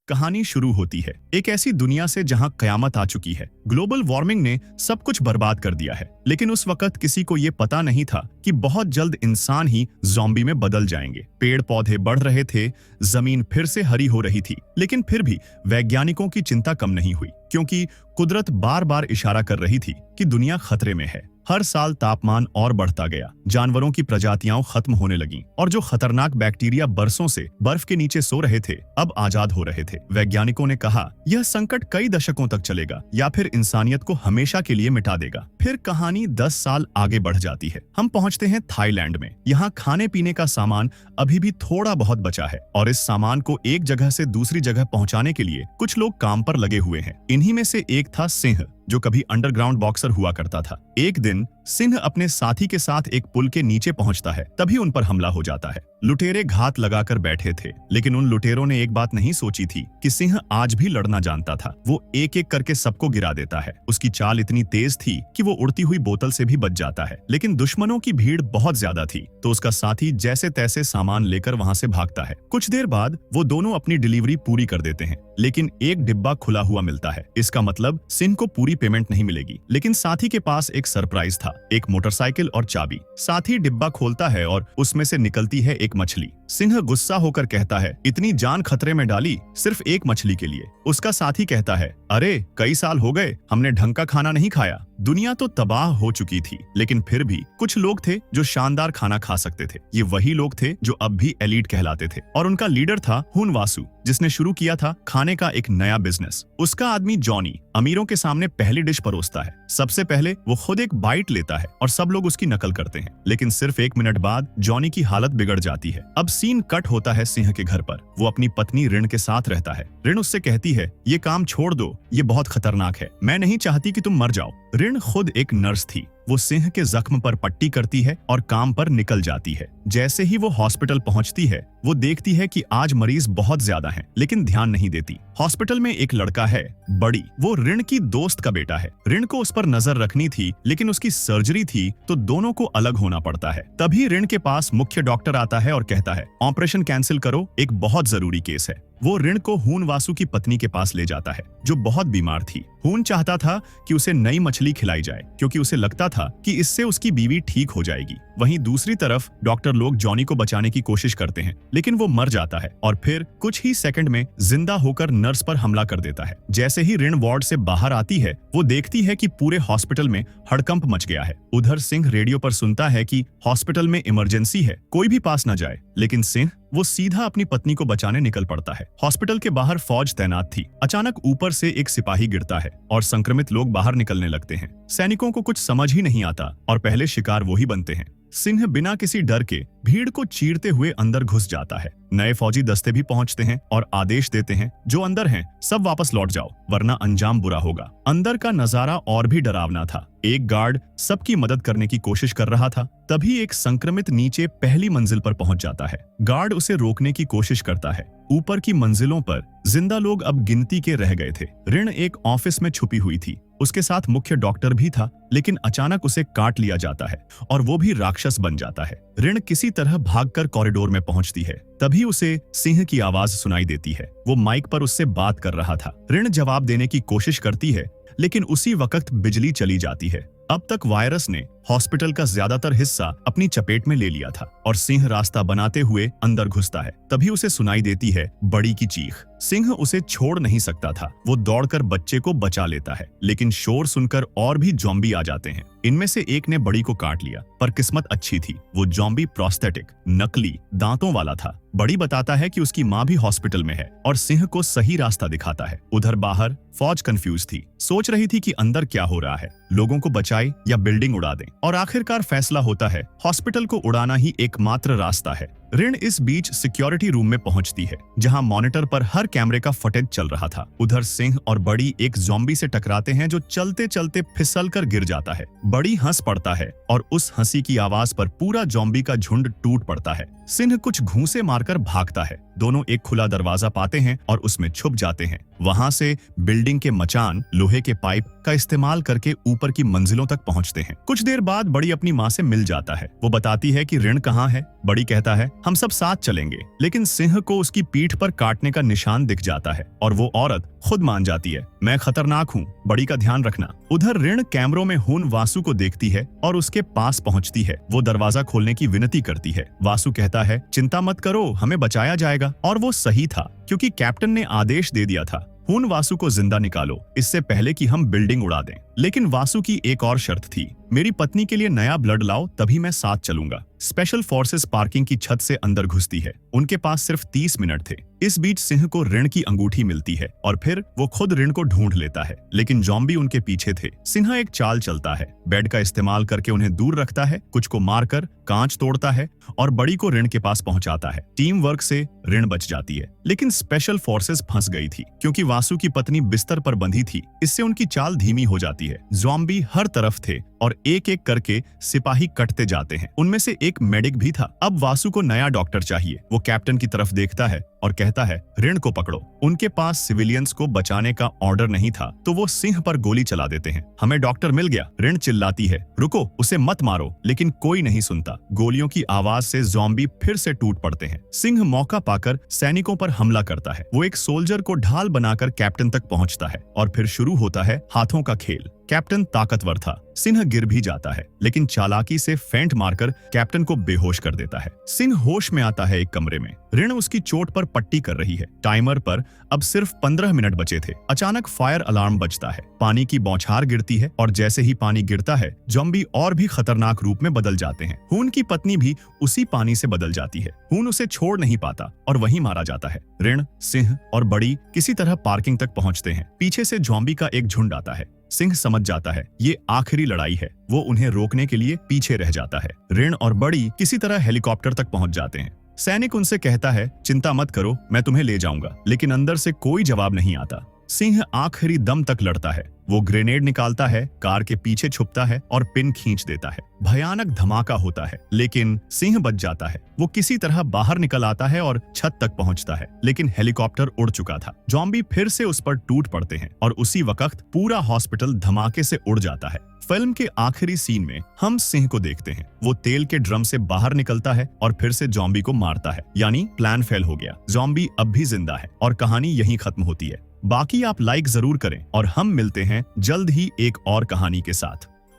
कहानी शुरू होती है एक ऐसी दुनिया से जहां कयामत आ चुकी है। ग्लोबल वार्मिंग ने सब कुछ बर्बाद कर दिया है, लेकिन उस वक्त किसी को ये पता नहीं था कि बहुत जल्द इंसान ही ज़ॉम्बी में बदल जाएंगे। पेड़ पौधे बढ़ रहे थे, जमीन फिर से हरी हो रही थी, लेकिन फिर भी वैज्ञानिकों की चिंता कम नहीं हुई, क्योंकि कुदरत बार बार इशारा कर रही थी कि दुनिया खतरे में है। हर साल तापमान और बढ़ता गया, जानवरों की प्रजातियां खत्म होने लगीं, और जो खतरनाक बैक्टीरिया बरसों से बर्फ के नीचे सो रहे थे अब आजाद हो रहे थे। वैज्ञानिकों ने कहा यह संकट कई दशकों तक चलेगा या फिर इंसानियत को हमेशा के लिए मिटा देगा। फिर कहानी 10 साल आगे बढ़ जाती है। हम पहुंचते हैं थाईलैंड में। यहाँ खाने पीने का सामान अभी भी थोड़ा बहुत बचा है, और इस सामान को एक जगह से दूसरी जगह पहुंचाने के लिए कुछ लोग काम पर लगे हुए हैं। इन्हीं में से एक था सिंह, जो कभी अंडरग्राउंड बॉक्सर हुआ करता था। एक दिन सिंह अपने साथी के साथ एक पुल के नीचे पहुंचता है, तभी उन पर हमला हो जाता है। लुटेरे घात लगाकर बैठे थे, लेकिन उन लुटेरों ने एक बात नहीं सोची थी कि सिंह आज भी लड़ना जानता था। वो एक एक करके सबको गिरा देता है। उसकी चाल इतनी तेज थी कि वो उड़ती हुई बोतल से भी बच जाता है, लेकिन दुश्मनों की भीड़ बहुत ज्यादा थी, तो उसका साथी जैसे तैसे सामान लेकर वहां से भागता है। कुछ देर बाद वो दोनों अपनी डिलीवरी पूरी कर देते हैं, लेकिन एक डिब्बा खुला हुआ मिलता है। इसका मतलब सिंह को पूरी पेमेंट नहीं मिलेगी, लेकिन साथी के पास एक सरप्राइज था, एक मोटरसाइकिल और चाबी। साथी डिब्बा खोलता है और उसमें से निकलती है एक मछली। सिंह गुस्सा होकर कहता है, इतनी जान खतरे में डाली सिर्फ एक मछली के लिए। उसका साथी कहता है, अरे कई साल हो गए हमने ढंग का खाना नहीं खाया। दुनिया तो तबाह हो चुकी थी, लेकिन फिर भी कुछ लोग थे जो शानदार खाना खा सकते थे। ये वही लोग थे जो अब भी एलीट कहलाते थे, और उनका लीडर था हुन वासु, जिसने शुरू किया था खाने का एक नया बिजनेस। उसका आदमी जॉनी अमीरों के सामने पहली डिश परोसता है। सबसे पहले वो खुद एक बाइट लेता है और सब लोग उसकी नकल करते हैं, लेकिन सिर्फ 1 मिनट बाद जॉनी की हालत बिगड़ जाती है। अब सीन कट होता है सिंह के घर पर। वो अपनी पत्नी ऋण के साथ रहता है। ऋण उससे कहती है, ये काम छोड़ दो, ये बहुत खतरनाक है, मैं नहीं चाहती कि तुम मर जाओ। ऋण खुद एक नर्स थी। वो सिंह के जख्म पर पट्टी करती है और काम पर निकल जाती है। जैसे ही वो हॉस्पिटल पहुंचती है, वो देखती है कि आज मरीज बहुत ज्यादा हैं, लेकिन ध्यान नहीं देती। हॉस्पिटल में एक लड़का है, बड़ी। वो ऋण की दोस्त का बेटा है। ऋण को उस पर नजर रखनी थी, लेकिन उसकी सर्जरी थी, तो दोनों को अलग होना पड़ता है। तभी ऋण के पास मुख्य डॉक्टर आता है और कहता है, ऑपरेशन कैंसिल करो, एक बहुत जरूरी केस है। वो ऋण को हुन वासु की पत्नी के पास ले जाता है, जो बहुत बीमार थी। हुन चाहता था कि उसे नई मछली खिलाई जाए, क्योंकि उसे लगता था कि इससे उसकी बीवी ठीक हो जाएगी। वहीं दूसरी तरफ डॉक्टर लोग जॉनी को बचाने की कोशिश करते हैं, लेकिन वो मर जाता है और फिर कुछ ही सेकंड में जिंदा होकर नर्स पर हमला कर देता है। जैसे ही ऋण वार्ड से बाहर आती है, वो देखती है कि पूरे हॉस्पिटल में हड़कंप मच गया है। उधर सिंह रेडियो पर सुनता है कि हॉस्पिटल में इमरजेंसी है, कोई भी पास न जाए, लेकिन सिंह वो सीधा अपनी पत्नी को बचाने निकल पड़ता है। हॉस्पिटल के बाहर फौज तैनात थी। अचानक ऊपर से एक सिपाही गिरता है और संक्रमित लोग बाहर निकलने लगते हैं। सैनिकों को कुछ समझ ही नहीं आता और पहले शिकार वो ही बनते हैं। सिंह बिना किसी डर के भीड़ को चीरते हुए अंदर घुस जाता है। नए फौजी दस्ते भी पहुंचते हैं और आदेश देते हैं, जो अंदर हैं सब वापस लौट जाओ, वरना अंजाम बुरा होगा। अंदर का नजारा और भी डरावना था। एक गार्ड सबकी मदद करने की कोशिश कर रहा था। तभी एक संक्रमित नीचे पहली मंजिल पर पहुंच जाता है। गार्ड उसे रोकने की कोशिश करता है। ऊपर की मंजिलों पर जिंदा लोग अब गिनती के रह गए थे। ऋण एक ऑफिस में छुपी हुई थी। उसके साथ मुख्य डॉक्टर भी था, लेकिन अचानक उसे काट लिया जाता है और वो भी राक्षस बन जाता है। ऋण किसी तरह भागकर कॉरिडोर में पहुंचती है। तभी उसे सिंह की आवाज सुनाई देती है। वो माइक पर उससे बात कर रहा था। ऋण जवाब देने की कोशिश करती है, लेकिन उसी वक्त बिजली चली जाती है। अब तक वायरस ने हॉस्पिटल का ज्यादातर हिस्सा अपनी चपेट में ले लिया था और सिंह रास्ता बनाते हुए अंदर घुसता है। तभी उसे सुनाई देती है बड़ी की चीख। सिंह उसे छोड़ नहीं सकता था। वो दौड़कर बच्चे को बचा लेता है, लेकिन शोर सुनकर और भी ज़ॉम्बी आ जाते हैं। इनमें से एक ने बड़ी को काट लिया, पर किस्मत अच्छी थी। वो ज़ॉम्बी प्रोस्थेटिक, नकली दांतों वाला था। बड़ी बताता है कि उसकी माँ भी हॉस्पिटल में है और सिंह को सही रास्ता दिखाता है। उधर बाहर फौज कंफ्यूज थी, सोच रही थी कि अंदर क्या हो रहा है, लोगों को बचाए या बिल्डिंग उड़ा दें। और आखिरकार फैसला होता है, हॉस्पिटल को उड़ाना ही एकमात्र रास्ता है। ऋण इस बीच सिक्योरिटी रूम में पहुंचती है, जहां मॉनिटर पर हर कैमरे का फुटेज चल रहा था। उधर सिंह और बड़ी एक ज़ॉम्बी से टकराते हैं, जो चलते चलते फिसल कर गिर जाता है। बड़ी हंस पड़ता है और उस हंसी की आवाज पर पूरा ज़ॉम्बी का झुंड टूट पड़ता है। सिंह कुछ घूंसे मारकर भागता है। दोनों एक खुला दरवाजा पाते हैं और उसमें छुप जाते हैं। वहां से बिल्डिंग के मचान लोहे के पाइप का इस्तेमाल करके ऊपर की मंजिलों तक पहुंचते हैं। कुछ देर बाद बड़ी अपनी माँ से मिल जाता है। वो बताती है कि ऋण कहाँ है। बड़ी कहता है, हम सब साथ चलेंगे। लेकिन सिंह को उसकी पीठ पर काटने का निशान दिख जाता है और वो औरत खुद मान जाती है, मैं खतरनाक हूँ, बड़ी का ध्यान रखना। उधर ऋण कैमरों में हून वासु को देखती है और उसके पास पहुंचती है। वो दरवाजा खोलने की विनती करती है। वासु कहता है, चिंता मत करो, हमें बचाया जाएगा। और वो सही था, क्योंकि कैप्टन ने आदेश दे दिया था, हून वासु को जिंदा निकालो, इससे पहले कि हम बिल्डिंग उड़ा दें। लेकिन वासु की एक और शर्त थी, मेरी पत्नी के लिए नया ब्लड लाओ, तभी मैं साथ चलूंगा। स्पेशल फोर्सेस पार्किंग की छत से अंदर घुसती है। उनके पास सिर्फ 30 मिनट थे। इस बीच सिंह को ऋण की अंगूठी मिलती है और फिर वो खुद ऋण को ढूंढ लेता है, लेकिन जॉम्बी उनके पीछे थे। सिंह एक चाल चलता है, बेड का इस्तेमाल करके उन्हें दूर रखता है, कुछ को मारकर कांच तोड़ता है और बड़ी को ऋण के पास पहुंचाता है। टीम वर्क से ऋण बच जाती है, लेकिन स्पेशल फोर्सेस फंस गई थी, क्योंकि वासु की पत्नी बिस्तर पर बंधी थी। इससे उनकी चाल धीमी हो जाती है। जॉम्बी हर तरफ थे और एक एक करके सिपाही कटते जाते हैं। उनमें से एक मेडिक भी था। अब वासु को नया डॉक्टर चाहिए। वो कैप्टन की तरफ देखता है और कहता है, ऋण को पकड़ो। उनके पास सिविलियंस को बचाने का ऑर्डर नहीं था, तो वो सिंह पर गोली चला देते हैं। हमें डॉक्टर मिल गया। ऋण चिल्लाती है, रुको, उसे मत मारो, लेकिन कोई नहीं सुनता। गोलियों की आवाज से जॉम्बी फिर से टूट पड़ते हैं। सिंह मौका पाकर सैनिकों पर हमला करता है। वो एक सोल्जर को ढाल बनाकर कैप्टन तक पहुंचता है और फिर शुरू होता है हाथों का खेल। कैप्टन ताकतवर था, सिंह गिर भी जाता है, लेकिन चालाकी से फेंट मारकर कैप्टन को बेहोश कर देता है। सिंह होश में आता है एक कमरे में। ऋण उसकी चोट पर पट्टी कर रही है। टाइमर पर अब सिर्फ 15 मिनट बचे थे। अचानक फायर अलार्म बजता है। पानी की बौछार गिरती है और जैसे ही पानी गिरता है, जॉम्बी और भी खतरनाक रूप में बदल जाते हैं। हून की पत्नी भी उसी पानी से बदल जाती है। हून उसे छोड़ नहीं पाता और वहीं मारा जाता है। ऋण, सिंह और बड़ी किसी तरह पार्किंग तक पहुंचते हैं। पीछे से जॉम्बी का एक झुंड आता है। सिंह समझ जाता है ये आखिरी लड़ाई है। वो उन्हें रोकने के लिए पीछे रह जाता है। ऋण और बड़ी किसी तरह हेलीकॉप्टर तक पहुंच जाते हैं। सैनिक उनसे कहता है, चिंता मत करो, मैं तुम्हें ले जाऊंगा। लेकिन अंदर से कोई जवाब नहीं आता। सिंह आखिरी दम तक लड़ता है। वो ग्रेनेड निकालता है, कार के पीछे छुपता है और पिन खींच देता है। भयानक धमाका होता है, लेकिन सिंह बच जाता है। वो किसी तरह बाहर निकल आता है और छत तक पहुंचता है, लेकिन हेलीकॉप्टर उड़ चुका था। जॉम्बी फिर से उस पर टूट पड़ते हैं और उसी वक्त पूरा हॉस्पिटल धमाके से उड़ जाता है। फिल्म के आखिरी सीन में हम सिंह को देखते हैं। वो तेल के ड्रम से बाहर निकलता है और फिर से जॉम्बी को मारता है, यानी प्लान फेल हो गया। जॉम्बी अब भी जिंदा है और कहानी यहीं खत्म होती है। बाकी आप लाइक जरूर करें और हम मिलते हैं जल्द ही एक और कहानी के साथ।